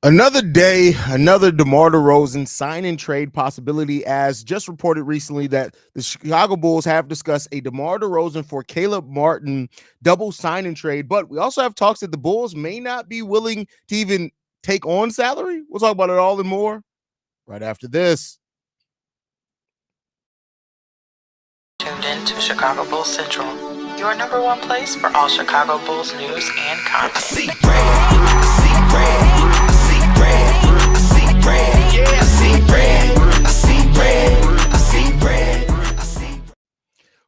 Another day, another DeMar DeRozan sign and trade possibility, as just reported recently that the Chicago Bulls have discussed a DeMar DeRozan for Caleb Martin double sign and trade. But we also have talks that the Bulls may not be willing to even take on salary. We'll talk about it all and more right after this. Tuned in to Chicago Bulls Central, your number one place for all Chicago Bulls news and content. I see red, I see red, I see red, I see red, yeah, I see red, I see red, I see red, I see.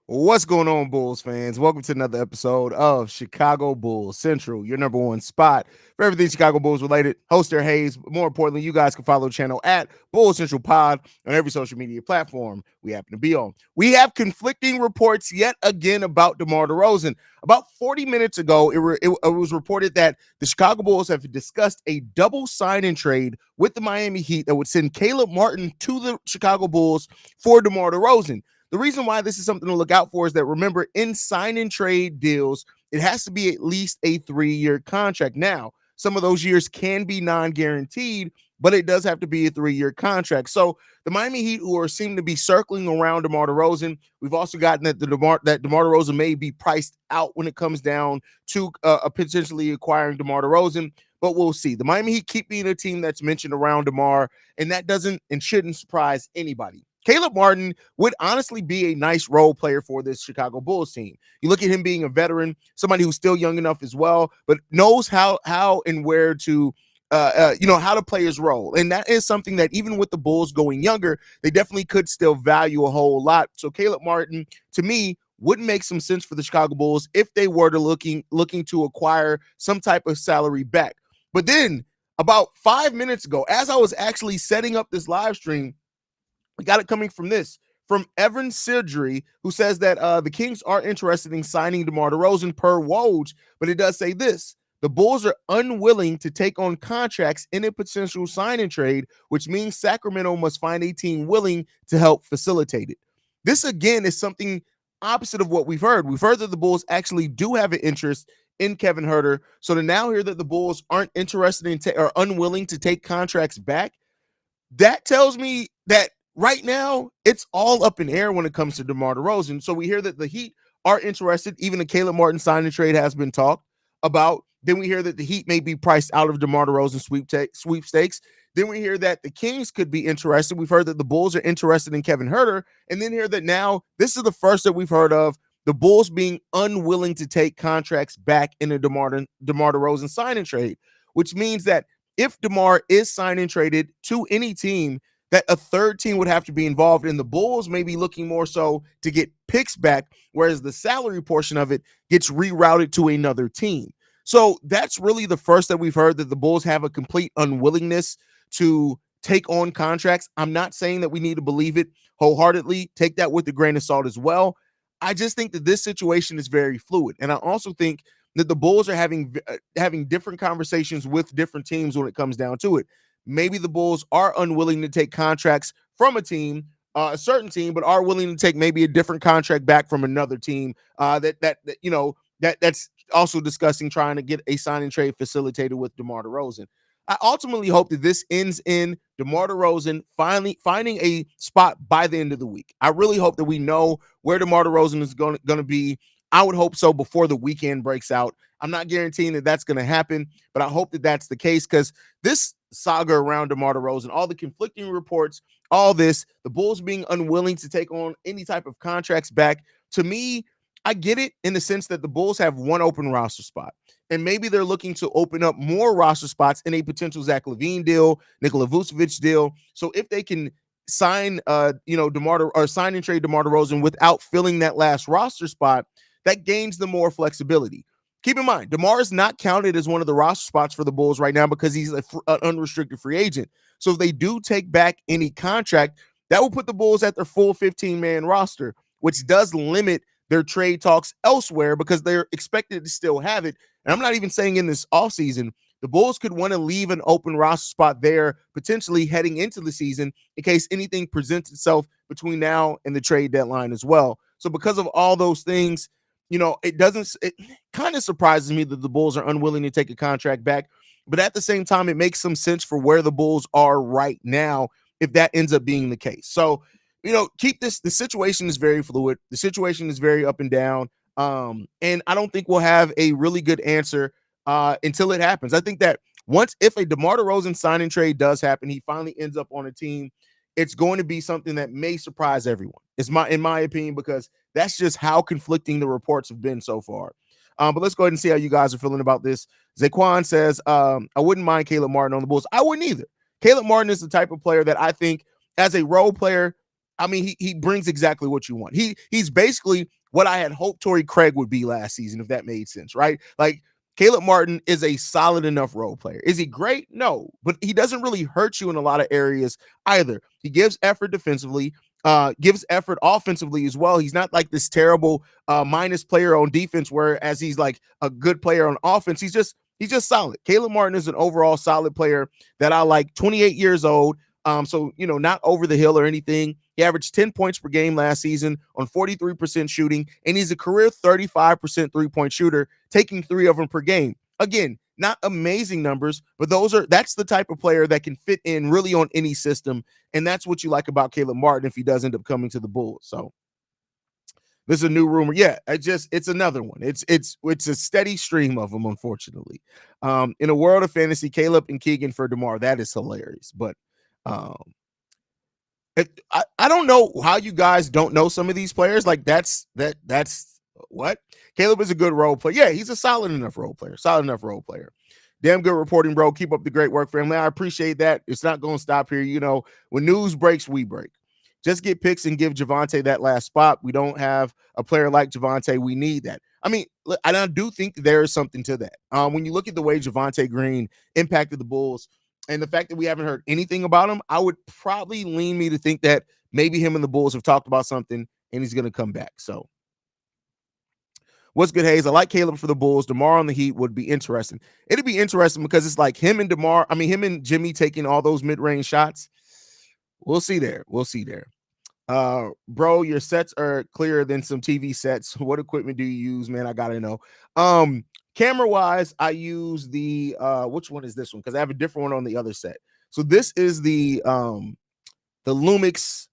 What's going on, Bulls fans? Welcome to another episode of Chicago Bulls Central, your number one spot for everything Chicago Bulls related. Host their Haize, but more importantly, you guys can follow the channel at Bulls Central Pod on every social media platform we happen to be on. We have conflicting reports yet again about DeMar DeRozan. About 40 minutes ago, it was reported that the Chicago Bulls have discussed a double sign-and trade with the Miami Heat that would send Caleb Martin to the Chicago Bulls for DeMar DeRozan. The reason why this is something to look out for is that, remember, in sign and trade deals, it has to be at least a 3-year contract. Now, some of those years can be non-guaranteed, but it does have to be a 3-year contract. So the Miami Heat, who seem to be circling around DeMar DeRozan, we've also gotten that DeMar DeRozan may be priced out when it comes down to potentially acquiring DeMar DeRozan. But we'll see. The Miami Heat keep being a team that's mentioned around DeMar, and that doesn't and shouldn't surprise anybody. Caleb Martin would honestly be a nice role player for this Chicago Bulls team. You look at him being a veteran, somebody who's still young enough as well, but knows how and where to how to play his role. And that is something that even with the Bulls going younger, they definitely could still value a whole lot. So Caleb Martin, to me, would make some sense for the Chicago Bulls if they were to looking to acquire some type of salary back. But then about 5 minutes ago, as I was actually setting up this live stream, we got it coming from Evan Sidri, who says that the Kings are interested in signing DeMar DeRozan per Woj, but it does say this: the Bulls are unwilling to take on contracts in a potential sign and trade, which means Sacramento must find a team willing to help facilitate it. This, again, is something opposite of what we've heard. We've heard that the Bulls actually do have an interest in Kevin Huerter. So to now hear that the Bulls aren't interested in or unwilling to take contracts back, that tells me that right now, it's all up in air when it comes to DeMar DeRozan. So we hear that the Heat are interested. Even the Caleb Martin signing trade has been talked about. Then we hear that the Heat may be priced out of DeMar DeRozan sweepstakes. Then we hear that the Kings could be interested. We've heard that the Bulls are interested in Kevin Huerter. And then hear that now, this is the first that we've heard of the Bulls being unwilling to take contracts back in a DeMar DeRozan signing trade, which means that if DeMar is signed and traded to any team, that a third team would have to be involved, and the Bulls may be looking more so to get picks back, whereas the salary portion of it gets rerouted to another team. So that's really the first that we've heard that the Bulls have a complete unwillingness to take on contracts. I'm not saying that we need to believe it wholeheartedly. Take that with a grain of salt as well. I just think that this situation is very fluid, and I also think that the Bulls are having different conversations with different teams when it comes down to it. Maybe the Bulls are unwilling to take contracts from a team, a certain team, but are willing to take maybe a different contract back from another team that's also discussing trying to get a sign and trade facilitated with DeMar DeRozan. I ultimately hope that this ends in DeMar DeRozan finally finding a spot by the end of the week. I really hope that we know where DeMar DeRozan is going to be. I would hope so before the weekend breaks out. I'm not guaranteeing that that's going to happen, but I hope that that's the case, because this saga around DeMar DeRozan, all the conflicting reports, all this, the Bulls being unwilling to take on any type of contracts back, to me, I get it in the sense that the Bulls have one open roster spot, and maybe they're looking to open up more roster spots in a potential Zach LaVine deal, Nikola Vucevic deal. So if they can sign, sign and trade DeMar DeRozan without filling that last roster spot, that gains them more flexibility. Keep in mind, DeMar is not counted as one of the roster spots for the Bulls right now because he's an unrestricted free agent. So if they do take back any contract, that will put the Bulls at their full 15-man roster, which does limit their trade talks elsewhere because they're expected to still have it. And I'm not even saying in this offseason, the Bulls could want to leave an open roster spot there potentially heading into the season in case anything presents itself between now and the trade deadline as well. So because of all those things, it kind of surprises me that the Bulls are unwilling to take a contract back But at the same time, it makes some sense for where the Bulls are right now if that ends up being the case. So, keep this. The situation is very fluid. The situation is very up and down. And I don't think we'll have a really good answer until it happens. I think that if a DeMar DeRozan signing trade does happen, he finally ends up on a team, it's going to be something that may surprise everyone. In my opinion, because that's just how conflicting the reports have been so far. But let's go ahead and see how you guys are feeling about this. Zaquan says, I wouldn't mind Caleb Martin on the Bulls. I wouldn't either. Caleb Martin is the type of player that I think as a role player, I mean, he brings exactly what you want. He's basically what I had hoped Torrey Craig would be last season, if that made sense, right? Like, Caleb Martin is a solid enough role player. Is he great? No, but he doesn't really hurt you in a lot of areas either. He gives effort defensively, gives effort offensively as well. He's not like this terrible minus player on defense, whereas he's like a good player on offense. He's just solid. Caleb Martin is an overall solid player that I like. 28 years old. So, not over the hill or anything. He averaged 10 points per game last season on 43% shooting, and he's a career 35% three-point shooter, taking 3 of them per game. Again, not amazing numbers, but that's the type of player that can fit in really on any system, and that's what you like about Caleb Martin if he does end up coming to the Bulls. So this is a new rumor. Yeah, it's another one. It's a steady stream of them, unfortunately. In a world of fantasy, Caleb and Keegan for DeMar, that is hilarious, but I don't know how you guys don't know some of these players. Like that's what Caleb is a good role player. Yeah, he's a solid enough role player. Damn good reporting, bro. Keep up the great work, family. I appreciate that. It's not going to stop here. When news breaks, we break. Just get picks and give Javonte that last spot. We don't have a player like Javonte. We need that. I mean, I do think there is something to that. When you look at the way Javonte Green impacted the Bulls, and the fact that we haven't heard anything about him, I would probably lean me to think that maybe him and the Bulls have talked about something and he's going to come back. So what's good, Haize? I like Caleb for the Bulls. DeMar on the Heat would be interesting. It'd be interesting because it's like him and Jimmy taking all those mid-range shots. We'll see there. Bro, your sets are clearer than some TV sets. What equipment do you use, man? I got to know. Camera wise, I use the which one is this one? Because I have a different one on the other set. So this is the Lumix.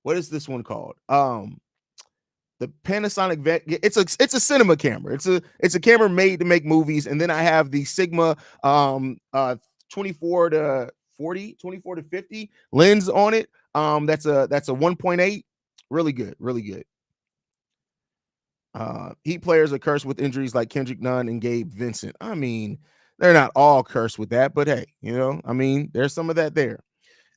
What is this one called? The Panasonic it's a cinema camera. It's a camera made to make movies. And then I have the Sigma 24 to 50 lens on it. That's a 1.8. Really good. Heat players are cursed with injuries like Kendrick Nunn and Gabe Vincent. I mean, they're not all cursed with that, but hey, there's some of that there.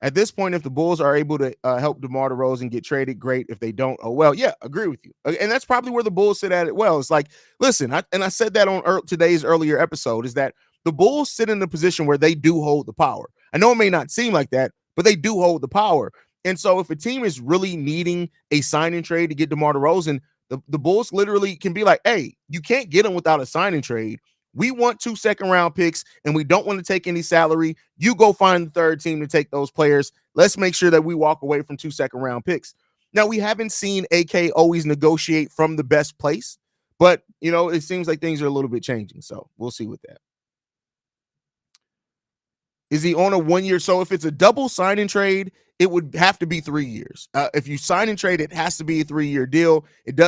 At this point, if the Bulls are able to help DeMar DeRozan get traded, great. If they don't, oh well. Yeah, agree with you. And that's probably where the Bulls sit at it. Well, it's like, listen, I said that on today's earlier episode, is that the Bulls sit in a position where they do hold the power. I know it may not seem like that, but they do hold the power. And so if a team is really needing a signing trade to get DeMar DeRozan, the Bulls literally can be like, hey, you can't get him without a signing trade. We want 2 second-round picks, and we don't want to take any salary. You go find the third team to take those players. Let's make sure that we walk away from 2 second-round picks. Now, we haven't seen AK always negotiate from the best place, but, it seems like things are a little bit changing, so we'll see with that. Is he on a 1 year? So if it's a double signing trade, it would have to be 3 years. If you sign and trade, it has to be a 3-year deal.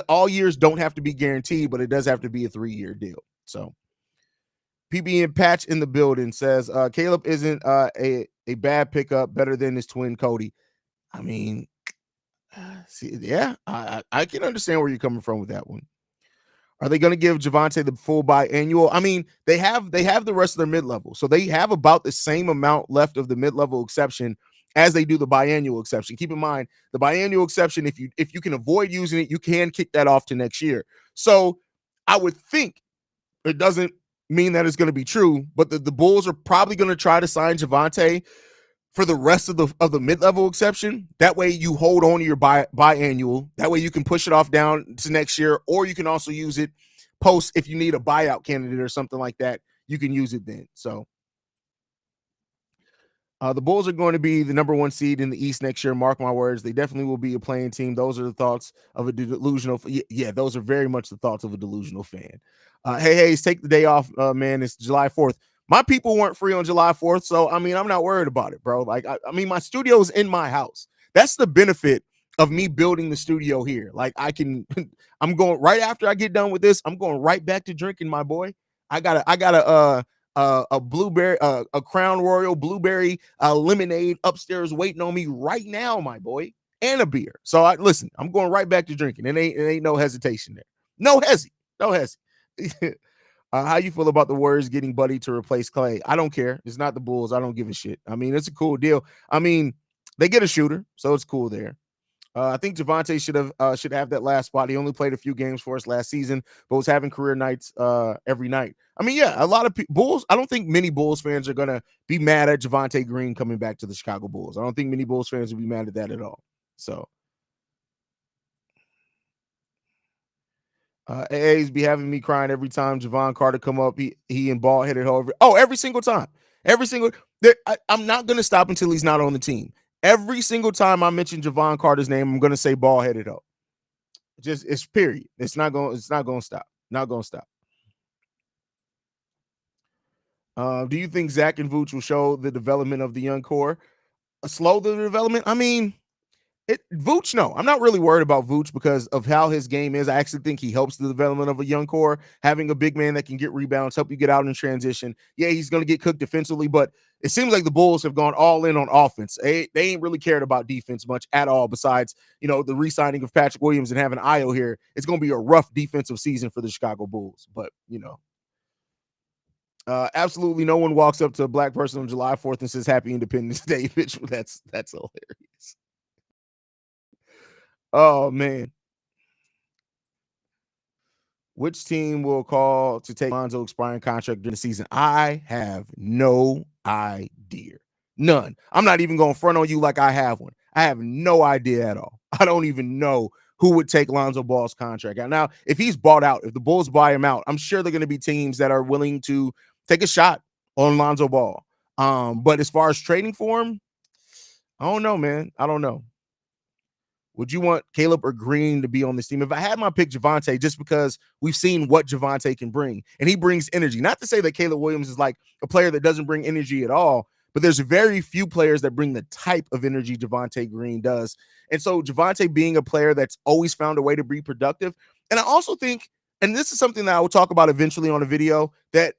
All years don't have to be guaranteed, but it does have to be a 3-year deal. So PB and Patch in the building says Caleb isn't a bad pickup, better than his twin Cody. I mean, I can understand where you're coming from with that one. Are they going to give Javonte the full biannual? I mean, they have the rest of their mid-level. So they have about the same amount left of the mid-level exception as they do the biannual exception. Keep in mind, the biannual exception, if you can avoid using it, you can kick that off to next year. So I would think it doesn't mean that it's going to be true, but the Bulls are probably going to try to sign Javonte for the rest of the mid-level exception. That way you hold on to your biannual. That way you can push it off down to next year, or you can also use it post if you need a buyout candidate or something like that. You can use it then. So the Bulls are going to be the number 1 seed in the East next year. Mark my words. They definitely will be a playing team. Those are the thoughts of a delusional. Yeah, those are very much the thoughts of a delusional fan. Hey, Haize, take the day off, man. It's July 4th. My people weren't free on July 4th, so I mean, I'm not worried about it, bro. Like, I mean, my studio's in my house. That's the benefit of me building the studio here. Like, I can, I'm going right after I get done with this. I'm going right back to drinking, my boy. I got a blueberry, a Crown Royal blueberry lemonade upstairs waiting on me right now, my boy, and a beer. So listen, I'm going right back to drinking. It ain't no hesitation there. No hesi, no hesi. How you feel about the Warriors getting Buddy to replace Clay? I don't care. It's not the Bulls. I don't give a shit. I mean, it's a cool deal. I mean, they get a shooter, so it's cool there. I think Javonte should have that last spot. He only played a few games for us last season, but was having career nights every night. I mean, yeah, a lot of Bulls. I don't think many Bulls fans are gonna be mad at Javonte Green coming back to the Chicago Bulls. I don't think many Bulls fans will be mad at that at all. So, AA's be having me crying every time Javon Carter come up. He and ball headed over. Oh, every single time, every single. I'm not gonna stop until he's not on the team. Every single time I mention Javon Carter's name, I'm gonna say ball headed up. Just it's period. It's not going to stop. Not going to stop. Do you think Zach and Vooch will show the development of the young core? Slow the development? I mean, Vooch, no. I'm not really worried about Vooch because of how his game is. I actually think he helps the development of a young core. Having a big man that can get rebounds, help you get out in transition. Yeah, he's going to get cooked defensively, but it seems like the Bulls have gone all in on offense. They ain't really cared about defense much at all besides, the re-signing of Patrick Williams and having Io here. It's going to be a rough defensive season for the Chicago Bulls, but, absolutely no one walks up to a black person on July 4th and says Happy Independence Day, bitch. That's hilarious. Oh, man. Which team will call to take Lonzo expiring contract during the season? I have no idea. None. I'm not even going to front on you like I have one. I have no idea at all. I don't even know who would take Lonzo Ball's contract out. Now, if he's bought out, if the Bulls buy him out, I'm sure they're going to be teams that are willing to take a shot on Lonzo Ball. But as far as trading for him, I don't know, man. I don't know. Would you want Caleb or Green to be on this team? If I had my pick, Javonte, just because we've seen what Javonte can bring, and he brings energy. Not to say that Caleb Williams is like a player that doesn't bring energy at all, but there's very few players that bring the type of energy Javonte Green does. And so Javonte being a player that's always found a way to be productive. And I also think, and this is something that I will talk about eventually on a video, that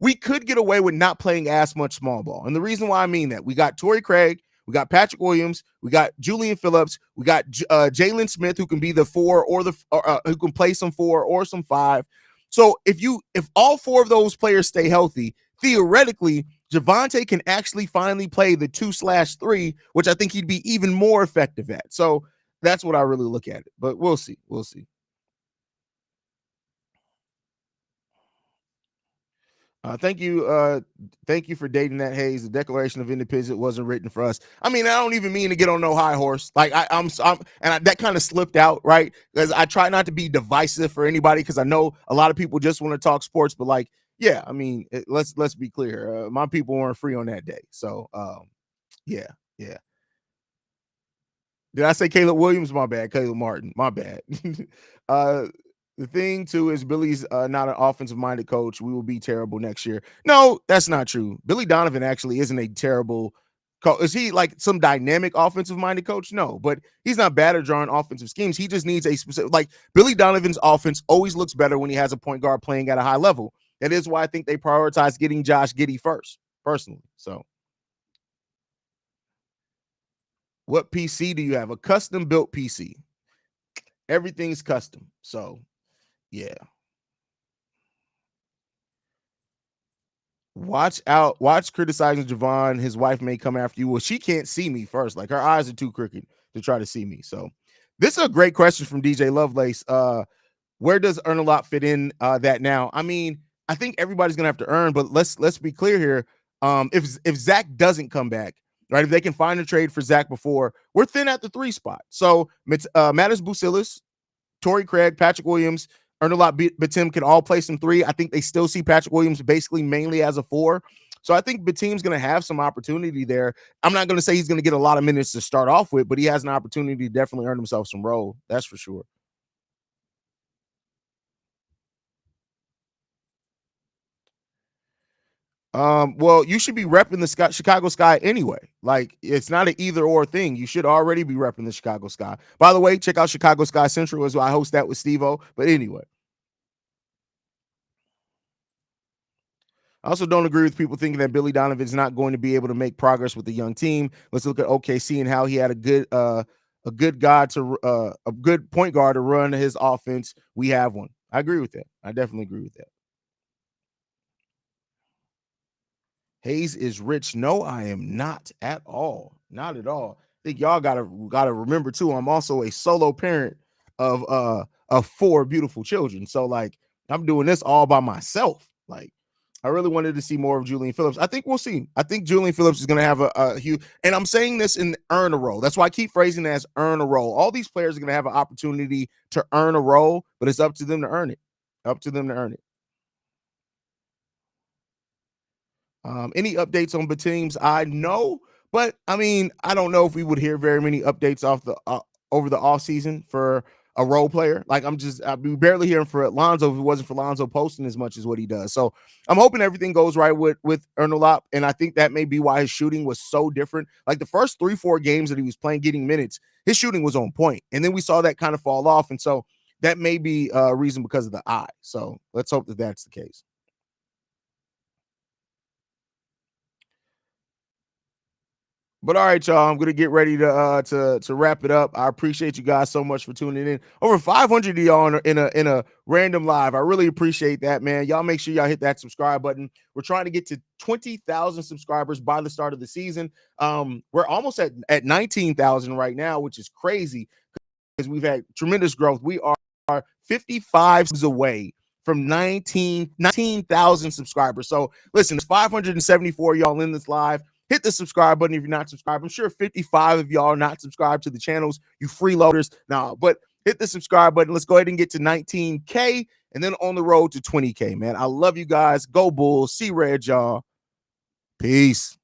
we could get away with not playing as much small ball. And the reason why I mean that, we got Torrey Craig, we got Patrick Williams, we got Julian Phillips, we got Jalen Smith, who can be the 4 or who can play some 4 or some 5. So if all 4 of those players stay healthy, theoretically, Javonte can actually finally play the 2/3, which I think he'd be even more effective at. So that's what I really look at it. But we'll see. We'll see. Thank you for dating that, Haize. The Declaration of Independence wasn't written for us. I mean, I don't even mean to get on no high horse. Like that kind of slipped out, right? Because I try not to be divisive for anybody, because I know a lot of people just want to talk sports. But like, yeah, I mean, let's be clear. My people weren't free on that day, so yeah. Did I say Caleb Williams? My bad. Caleb Martin. My bad. The thing too is Billy's not an offensive-minded coach. We will be terrible next year. No, that's not true. Billy Donovan actually isn't a terrible coach. Is he like some dynamic offensive-minded coach? No, but he's not bad at drawing offensive schemes. He just needs a specific, like Billy Donovan's offense always looks better when he has a point guard playing at a high level. That is why I think they prioritize getting Josh Giddey first, personally. So, what PC do you have? A custom-built PC. Everything's custom. So, yeah. Watch criticizing Javon. His wife may come after you. Well, she can't see me first. Like, her eyes are too crooked to try to see me. So this is a great question from DJ Lovelace. Where does earn a lot fit in that now? I mean, I think everybody's gonna have to earn, but let's be clear here. If Zach doesn't come back, right? If they can find a trade for Zach before, we're thin at the 3 spot. So Mattis Bucilis, Torrey Craig, Patrick Williams, earn a lot, Batum can all play some 3. I think they still see Patrick Williams basically mainly as a 4. So I think Batum's going to have some opportunity there. I'm not going to say he's going to get a lot of minutes to start off with, but he has an opportunity to definitely earn himself some role. That's for sure. Well, you should be repping the Chicago Sky anyway. Like, it's not an either or thing. You should already be repping the Chicago Sky. By the way, check out Chicago Sky Central as well. I host that with Steve-O. But anyway, I also don't agree with people thinking that Billy Donovan's not going to be able to make progress with the young team. Let's look at OKC and how he had a good point guard to run his offense. We have one. I agree with that. I definitely agree with that. Haize is rich. No, I am not at all. Not at all. I think y'all gotta remember too. I'm also a solo parent of 4 beautiful children. So like I'm doing this all by myself. Like I really wanted to see more of Julian Phillips. I think we'll see. I think Julian Phillips is going to have a huge, and I'm saying this in earn a role. That's why I keep phrasing it as earn a role. All these players are going to have an opportunity to earn a role, but it's up to them to earn it. Up to them to earn it. Any updates on the teams? I know, but I mean, I don't know if we would hear very many updates off the over the off season for a role player. Like I'd be barely hearing for Lonzo if it wasn't for Lonzo posting as much as what he does. So I'm hoping everything goes right with Ernolop, and I think that may be why his shooting was so different. Like the first 3-4 games that he was playing, getting minutes, his shooting was on point, and then we saw that kind of fall off, and so that may be a reason because of the eye. So let's hope that that's the case. But all right, y'all, I'm gonna get ready to wrap it up. I appreciate you guys so much for tuning in. Over 500 of y'all in a random live. I really appreciate that, man. Y'all make sure y'all hit that subscribe button. We're trying to get to 20,000 subscribers by the start of the season. We're almost at 19,000 right now, which is crazy because we've had tremendous growth. We are 55 away from 19,000 subscribers. So listen, there's 574 y'all in this live. Hit the subscribe button if you're not subscribed. I'm sure 55 of y'all are not subscribed to the channels, you freeloaders. Now, but hit the subscribe button. Let's go ahead and get to 19K and then on the road to 20K, man. I love you guys. Go Bulls. See red, y'all. Peace.